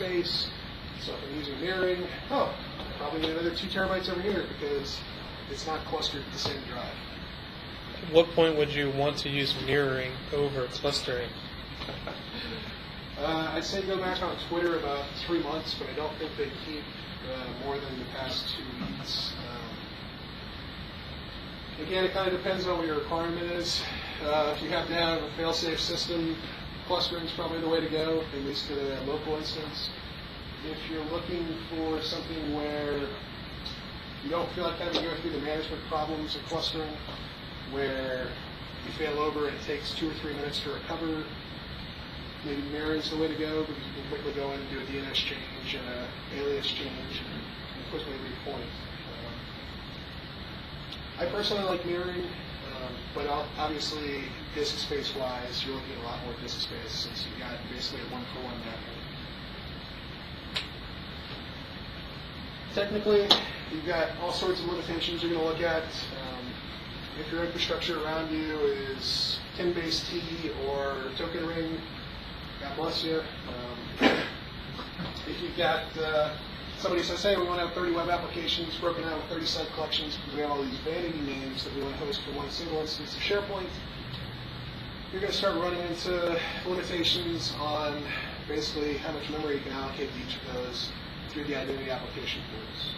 space. So if I'm using mirroring, oh, probably need another 2 terabytes over here because it's not clustered to the same drive. At what point would you want to use mirroring over clustering? I'd say go back on Twitter about 3 months, but I don't think they keep more than the past 2 weeks. Again, it kind of depends on what your requirement is. If you have to have a fail-safe system, clustering is probably the way to go, at least to a local instance. If you're looking for something where you don't feel like having to go through the management problems of clustering, where you fail over and it takes 2 or 3 minutes to recover, maybe mirroring is the way to go because you can quickly go in and do a DNS change and an alias change and quickly repoint. I personally like mirroring, but obviously disk space wise, you're looking at a lot more disk space since you've got basically a 1-for-1 mapping. Technically, you've got all sorts of limitations you're going to look at. If your infrastructure around you is tin-based T or token ring, God bless you. If you've got somebody says, hey, we want to have 30 web applications broken out with 30 site collections because we have all these vanity names that we want to host for one single instance of SharePoint, you're going to start running into limitations on basically how much memory you can allocate to each of those through the identity application pools.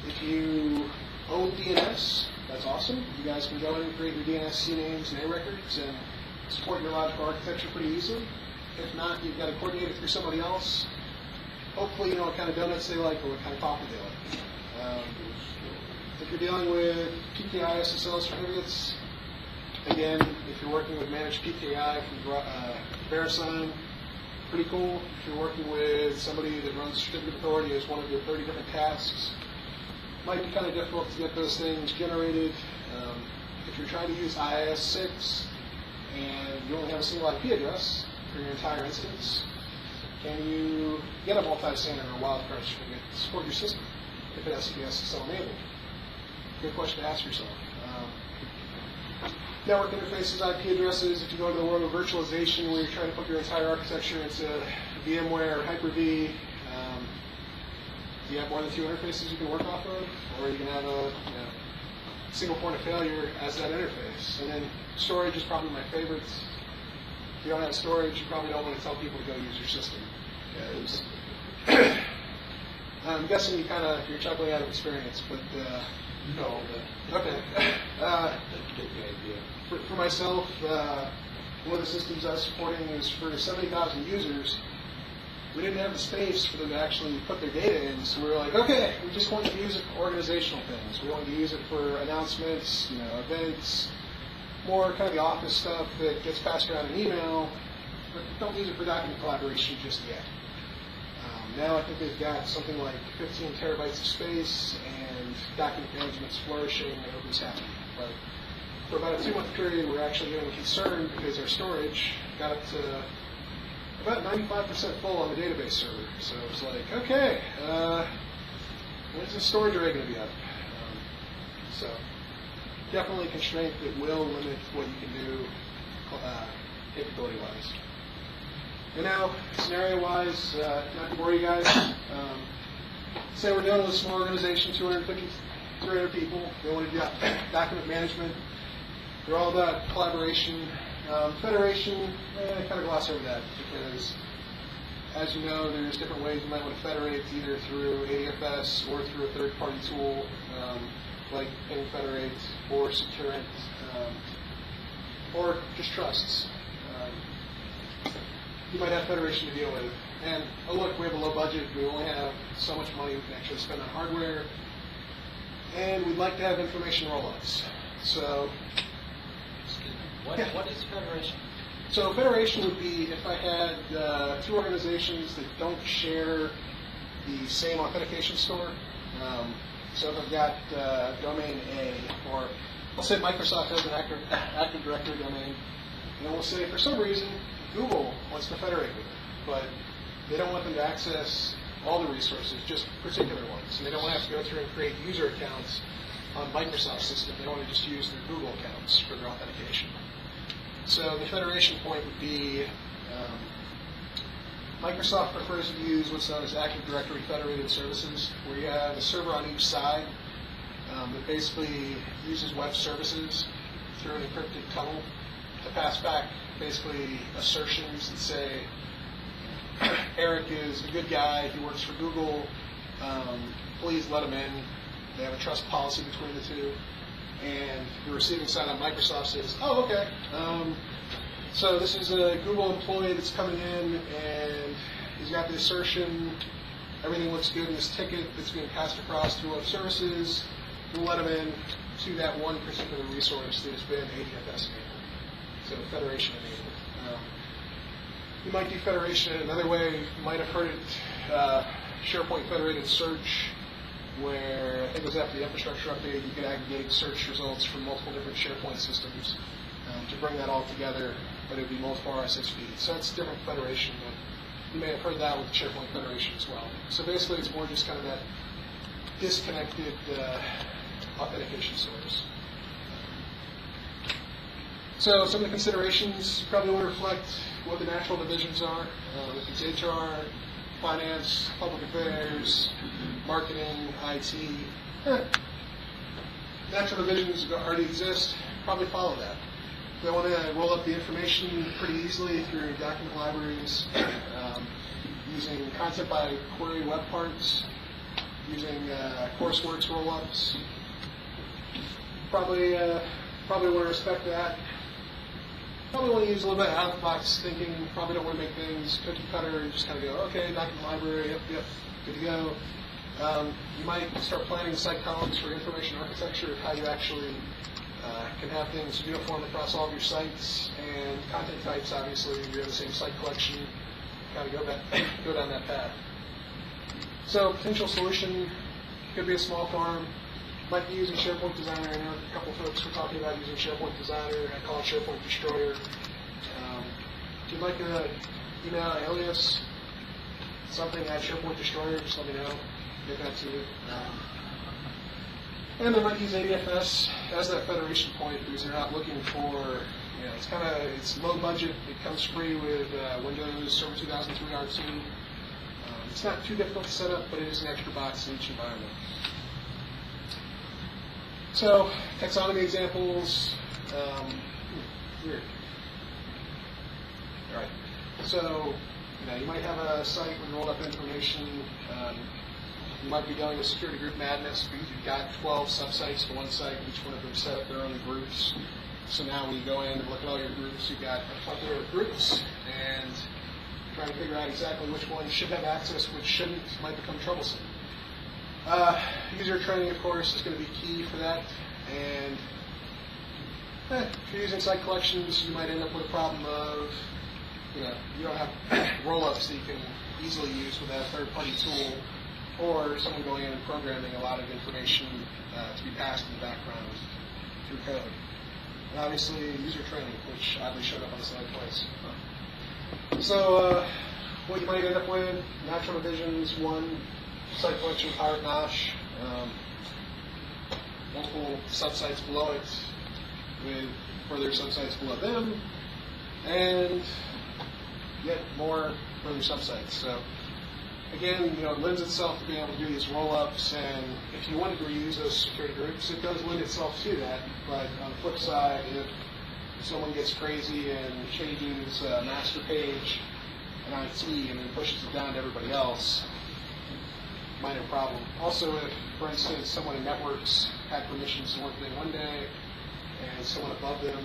If you own DNS, that's awesome. You guys can go in and create your DNS CNAMEs and A records and support your logical architecture pretty easily. If not, you've got to coordinate it through somebody else. Hopefully you know what kind of donuts they like or what kind of coffee they like. If you're dealing with PKI SSL certificates, again, if you're working with managed PKI from VeriSign, pretty cool. If you're working with somebody that runs certificate authority as one of your 30 different tasks, might be kind of difficult to get those things generated. If you're trying to use IIS-6 and you only have a single IP address for your entire instance, can you get a multi-standard or wildcard certificate to support your system if it has to be SSL enabled? Good question to ask yourself. Network interfaces, IP addresses, if you go into the world of virtualization where you're trying to put your entire architecture into VMware or Hyper-V, do you have more than 2 interfaces you can work off of? Or you can have a single point of failure as that interface. And then storage is probably my favorite. If you don't have storage, you probably don't want to tell people to go use your system. I'm guessing you're chuckling out of experience, but no. Okay. For myself, one of the systems I was supporting is for 70,000 users. We didn't have the space for them to actually put their data in, so we were like, okay, we just want to use it for organizational things. We want to use it for announcements, events, more kind of the office stuff that gets passed around in email, but don't use it for document collaboration just yet. Now I think they've got something like 15 terabytes of space and document management's flourishing and everything's happy. But for about a 2-month period, we're actually getting concerned because our storage got up to about 95% full on the database server. So it was like, okay, when's the storage array going to be up? So definitely a constraint that will limit what you can do capability-wise. And now, scenario-wise, not to bore you guys, say we're dealing with a small organization, 250, 300 people. They want to do document management. They're all about collaboration. Federation, kind of gloss over that because, as you know, there's different ways you might want to federate, either through ADFS or through a third-party tool like Ping Federate or Securant, or just trusts. You might have federation to deal with. And, oh look, we have a low budget, we only have so much money we can actually spend on hardware, and we'd like to have information rollouts. So, What is federation? So federation would be if I had 2 organizations that don't share the same authentication store. So if I've got domain A, or I'll say Microsoft has an Active Directory domain, and we'll say for some reason Google wants to federate with it, but they don't want them to access all the resources, just particular ones. And they don't want to have to go through and create user accounts on Microsoft system. They want to just use their Google accounts for their authentication. So the federation point would be Microsoft prefers to use what's known as Active Directory Federated Services, where you have a server on each side that basically uses web services through an encrypted tunnel to pass back basically assertions that say, Eric is a good guy, he works for Google, please let him in. They have a trust policy between the two. And the receiving side on Microsoft says, oh, okay, so this is a Google employee that's coming in and he's got the assertion, everything looks good in this ticket that's being passed across through web services. We'll let him in to that one particular resource that has been ADFS enabled, so federation enabled. You might do federation in another way. You might have heard it, SharePoint federated search, where I think it was after the infrastructure update, you could aggregate search results from multiple different SharePoint systems to bring that all together, but it would be multiple RSS feeds. So that's different federation, but you may have heard that with SharePoint federation as well. So basically, it's more just kind of that disconnected authentication source. So some of the considerations probably want to reflect what the natural divisions are. If it's HR, finance, public affairs, marketing, IT. Natural divisions already exist, probably follow that. They want to roll up the information pretty easily through document libraries, using content by query web parts, using CourseWorks roll-ups. Probably want to respect that. Probably want to use a little bit of out-of-the-box thinking. Probably don't want to make things cookie cutter and just kind of go, okay, document library, yep, good to go. You might start planning site columns for information architecture, how you actually can have things uniform across all of your sites, and content types, obviously, you have the same site collection, kind of go down that path. So potential solution could be a small farm. Might be using SharePoint Designer. I know a couple folks were talking about using SharePoint Designer. I call it SharePoint Destroyer. If you'd like an email alias, something at SharePoint Destroyer, just let me know. Get that to you. And they might use ADFS as that federation point because they're not looking for, it's low budget. It comes free with Windows Server 2003 R2. It's not too difficult to set up, but it is an extra box in each environment. So, taxonomy examples. Weird. All right. So, you might have a site with rolled up information. You might be dealing with security group madness because you've got 12 subsites to one site, each one of them set up their own groups. So now when you go in and look at all your groups, you've got a plethora of groups, and trying to figure out exactly which one should have access, which shouldn't, might become troublesome. User training, of course, is going to be key for that. And if you're using site collections, you might end up with a problem of, you don't have roll-ups that you can easily use with a third-party tool, or someone going in and programming a lot of information to be passed in the background through code. And obviously, user training, which oddly showed up on the slide twice. So, what you might end up with, natural divisions, one site collection, pirate nosh, multiple subsites below it with further subsites below them, and yet more further subsites. So again, it lends itself to being able to do these roll-ups, and if you wanted to reuse those security groups, it does lend itself to that. But on the flip side, if someone gets crazy and changes a master page in IT and then pushes it down to everybody else, minor problem. Also, if, for instance, someone in networks had permissions to one thing one day, and someone above them